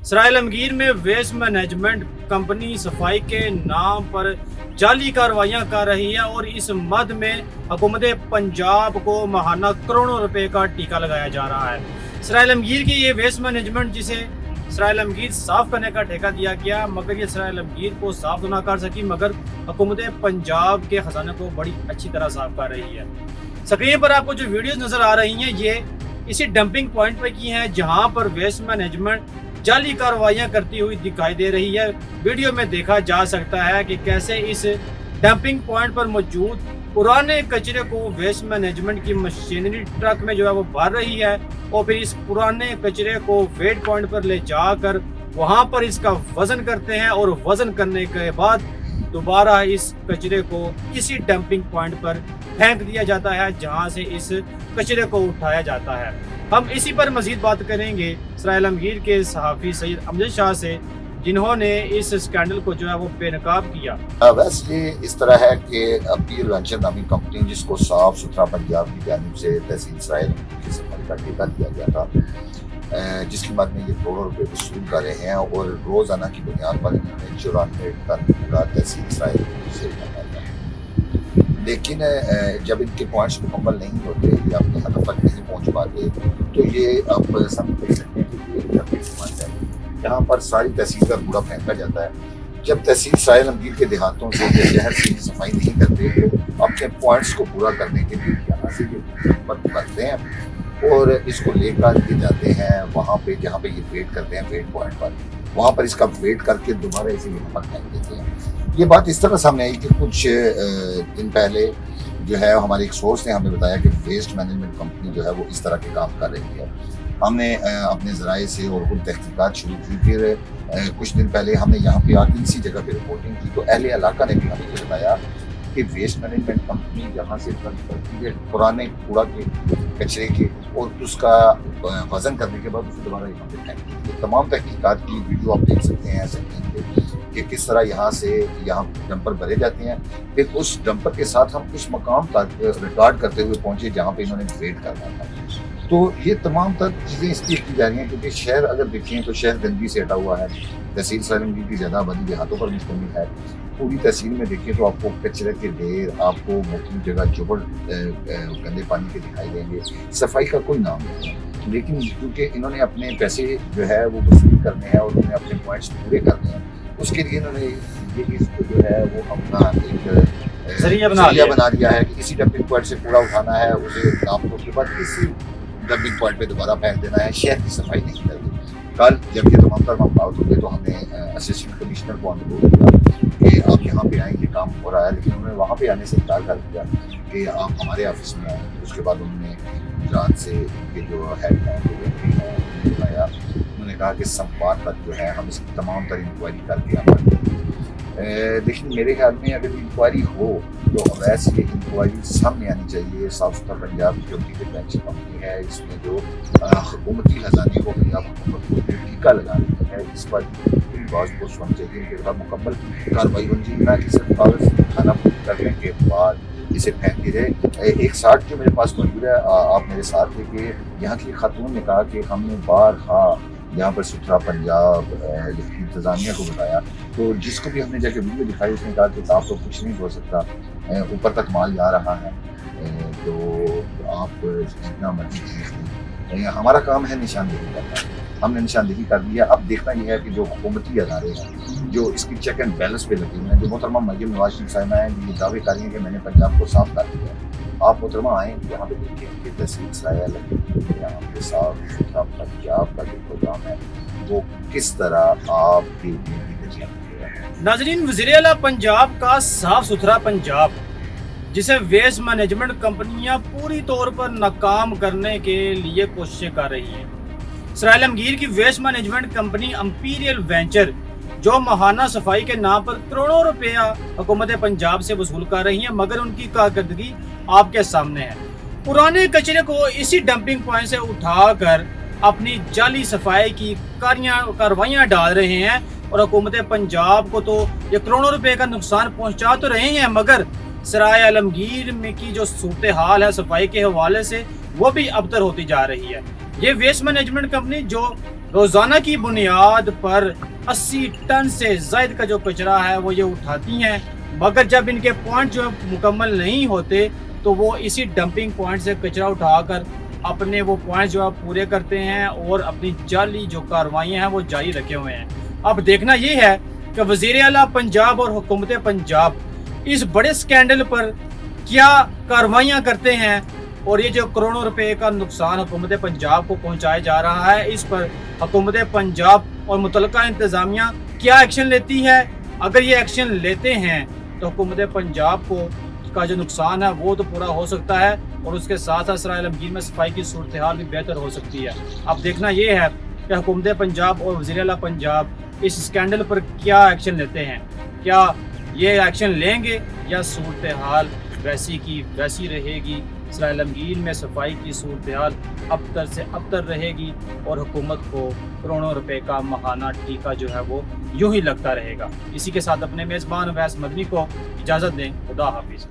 सराय आलमगीर में waste management company सफाई के नाम पर जाली कार्रवाइयां कर रही है और इस मद में हुकूमत पंजाब को माहाना करोड़ों रुपए का टीका लगाया जा रहा है। सराय आलमगीर की ये वेस्ट मैनेजमेंट जिसे सराय आलमगीर साफ करने का ठेका दिया गया, मगर ये सराय आलमगीर को साफ तो ना कर सकी, मगर हुकूमत पंजाब के खजाने को बड़ी अच्छी तरह साफ कर रही है। स्क्रीन पर आपको जो वीडियोस नजर आ रही हैं ये इसी डंपिंग पॉइंट पे की हैं जहां पर वेस्ट मैनेजमेंट जाली कार्रवाइयां करती हुई दिखाई दे रही है। वीडियो में देखा जा सकता है कि कैसे इस डंपिंग पॉइंट पर मौजूद पुराने कचरे को वेस्ट मैनेजमेंट की मशीनरी ट्रक में जो है वो भर रही है और फिर इस पुराने कचरे को वेट पॉइंट पर ले जाकर वहां पर इसका वजन करते हैं और वजन करने के बाद दोबारा इस कचरे को इसी डंपिंग पॉइंट पर फेंक दिया जाता है जहां से इस कचरे को उठाया जाता है। हम इसी पर मजीद बात करेंगे सराय आलमगीर के सहाफ़ी सैयद अमजद शाह से, जिन्होंने इस स्कैंडल को जो है वो बेनकाब किया। वैसे ये इस तरह है कि अपील वेंचर नामी कंपनी जिसको साफ सुथरा पंजाब की जानिब से तहसील सराय आलमगीर की सफाई का ठेका दिया गया था, जिसकी मद में ये करोड़ों रुपये वसूल कर रहे हैं और रोज़ाना की बुनियाद पर इन्होंने 94 टन कूड़ा तहसील सराय आलमगीर से निकाला। लेकिन जब इनके पॉइंट्स मुकम्मल नहीं होते या अपने हदफ तक नहीं पहुँच पाते तो ये अब समझ कर सकते हैं कि ये पॉइंट है जहाँ पर सारी तहसील का कूड़ा फेंका जाता है। जब तहसील सराय आलमगीर के देहातों से या शहर से सफाई नहीं करते तो अपने पॉइंट्स को पूरा करने के लिए यहाँ से ये करते हैं और इसको लेकर के जाते हैं वहाँ पे जहाँ पे ये वेट करते हैं वेट पॉइंट पर, वहाँ पर इसका वेट करके दोबारा इसे यहाँ पर फेंक देते हैं। ये बात इस तरह सामने आई कि कुछ दिन पहले जो है हमारे एक सोर्स ने हमें बताया कि वेस्ट मैनेजमेंट कंपनी जो है वो इस तरह के काम कर रही है। हमने अपने ज़राए से और खुद तहकीकात शुरू की। फिर कुछ दिन पहले हमने यहाँ पे आके इसी जगह पे रिपोर्टिंग की तो अहले इलाका ने भी हमें ये बताया कि वेस्ट मैनेजमेंट कंपनी यहाँ से ट्रक करती है पुराने कूड़ा के कचरे के और उसका वज़न करने के बाद उसे दोबारा यहाँ पे फेंकती है। तमाम तहकीकात की वीडियो आप देख सकते हैं स्क्रीन पे कि किस तरह यहाँ से यहाँ डंपर भरे जाते हैं। फिर उस डंपर के साथ हम उस मकाम तक रिकॉर्ड करते हुए पहुँचे जहाँ पे इन्होंने वेट करना था। तो ये तमाम तर चीज़ें इसलिए की जा रही हैं क्योंकि शहर अगर देखें तो शहर गंदगी से हटा हुआ है। तहसील सराय आलमगीर की ज़्यादा आबादी देहातों पर मुश्तमिल है। पूरी तहसील में देखें तो आपको कचरे के ढेर, आपको मुख्तलिफ जगह जुबड़ गंदे पानी के दिखाई देंगे। सफाई का कोई नाम नहीं है, लेकिन क्योंकि इन्होंने अपने पैसे जो है वो वसूल करने हैं और उन्होंने अपने पॉइंट्स पूरे करने हैं, उसके लिए इन्होंने ये इसको जो है वो अपना एक जरिया बना दिया है कि इसी डंपिंग पॉइंट से कूड़ा उठाना है, उसे नाप तोल के बाद इसी डंपिंग पॉइंट पे दोबारा फेंक देना है। शहर की सफाई नहीं करनी। कल जब ये तमाम तर मामलात हुए तो हमने असिस्टेंट कमिश्नर को अनुरोध किया कि आप यहाँ पे आएँ, ये काम हो रहा है, लेकिन उन्होंने वहाँ पे आने से इनकार कर दिया कि आप हमारे ऑफिस में आएँ। उसके बाद उन्होंने गुजरात से इनके जो हेड हैं उन्होंने बुलाया। उन्होंने कहा कि सोमवार तक जो है हम इसकी तमाम तर इंक्वायरी करके आप लेकिन मेरे ख्याल में अगर इंक्वायरी हो तो वैसे ये इंक्वायरी सामने आनी चाहिए। साफ सुथरा पंजाब जो की बेंच कंपनी है, इसमें जो हुकूमती खजाने को पंजाब हुकूमत को टीका लगा रही है, इस पर बाज़ पोस्ट होनी चाहिए। इनके बाद मुकम्मल कार्रवाई होनी चाहिए, ना कि सिर्फ कागज़ खाना करने के बाद इसे फेंक दी जाए। एक साथ जो मेरे पास मौजूद है, आप मेरे साथ थे कि यहाँ की खातून ने कहा कि हमने बारहा यहाँ पर सुथरा पंजाब इंतज़ामिया को बताया, तो जिसको भी हमने जाके वीडियो दिखाई उसने कहा कि आप तो कुछ नहीं हो सकता, ऊपर तक माल जा रहा है, तो आप जितना मर्जी चीज़। हमारा काम है निशानदेही करना, हमने निशानदेही कर दिया। अब देखना यह है कि जो हुकूमती अदारे हैं जो इसकी चेक एंड बैलेंस पे लगे हुए हैं, जो मोहतरमा मरियम नवाज शरीफ साहिबा हैं, ये दावे कर रही हैं कि मैंने पंजाब को साफ कर दिया। आप मोहतरमा आएँ यहाँ पे देखें कि तहसील सराय आलमगीर यहाँ पे साफ सुथरा पंजाब का जो प्रोग्राम है वो किस तरह आपके नाज़रीन, वज़ीर आला पंजाब का साफ सुथरा पंजाब जिसे वेस्ट मैनेजमेंट कंपनियां पूरी तौर पर नाकाम करने के लिए कोशिशें कर रही हैं। सराय आलमगीर की waste management company Imperial Venture जो माहाना सफाई के नाम पर करोड़ों रुपया हुकूमत पंजाब से वसूल कर रही है, मगर उनकी कारकर्दगी आपके सामने है। पुराने कचरे को इसी डंपिंग पॉइंट से उठाकर अपनी जाली सफाई की कार्रवाइयां डाल रहे हैं और हुकूमत पंजाब को तो ये करोड़ों रुपए का नुकसान पहुंचा तो रहे हैं, मगर सराय आलमगीर में की जो सूरत हाल है सफाई के हवाले से वो भी अबतर होती जा रही है। ये वेस्ट मैनेजमेंट कंपनी जो रोज़ाना की बुनियाद पर 80 टन से ज़ायद का जो कचरा है वो ये उठाती हैं, मगर जब इनके पॉइंट जो है मुकम्मल नहीं होते तो वो इसी डंपिंग पॉइंट से कचरा उठाकर अपने वो पॉइंट जो है पूरे करते हैं और अपनी जाली जो कार्रवाइयाँ हैं वो जारी रखे हुए हैं। अब देखना ये है कि वज़ीर आला पंजाब और हुकूमत पंजाब इस बड़े स्कैंडल पर क्या कार्रवाइयाँ करते हैं, और ये जो करोड़ों रुपए का नुकसान हुकूमत पंजाब को पहुंचाया जा रहा है, इस पर हुकूमत पंजाब और मुतलका इंतज़ामिया क्या एक्शन लेती है। अगर ये एक्शन लेते हैं तो हुकूमत पंजाब को का जो नुकसान है वो तो पूरा हो सकता है, और उसके साथ साथ सराय आलमगीर में सफाई की सूरत हाल भी बेहतर हो सकती है। अब देखना ये है कि हुकूमत पंजाब और वज़ीर आला पंजाब इस स्कैंडल पर क्या एक्शन लेते हैं। क्या ये एक्शन लेंगे या सूरत हाल वैसी की वैसी रहेगी, सराय आलमगीर में सफाई की सूरत हाल अबतर से अबतर रहेगी और हुकूमत को करोड़ों रुपए का माहाना टीका जो है वो यूं ही लगता रहेगा। इसी के साथ अपने मेज़बान अवैस मदनी को इजाज़त दें। खुदा हाफिज़।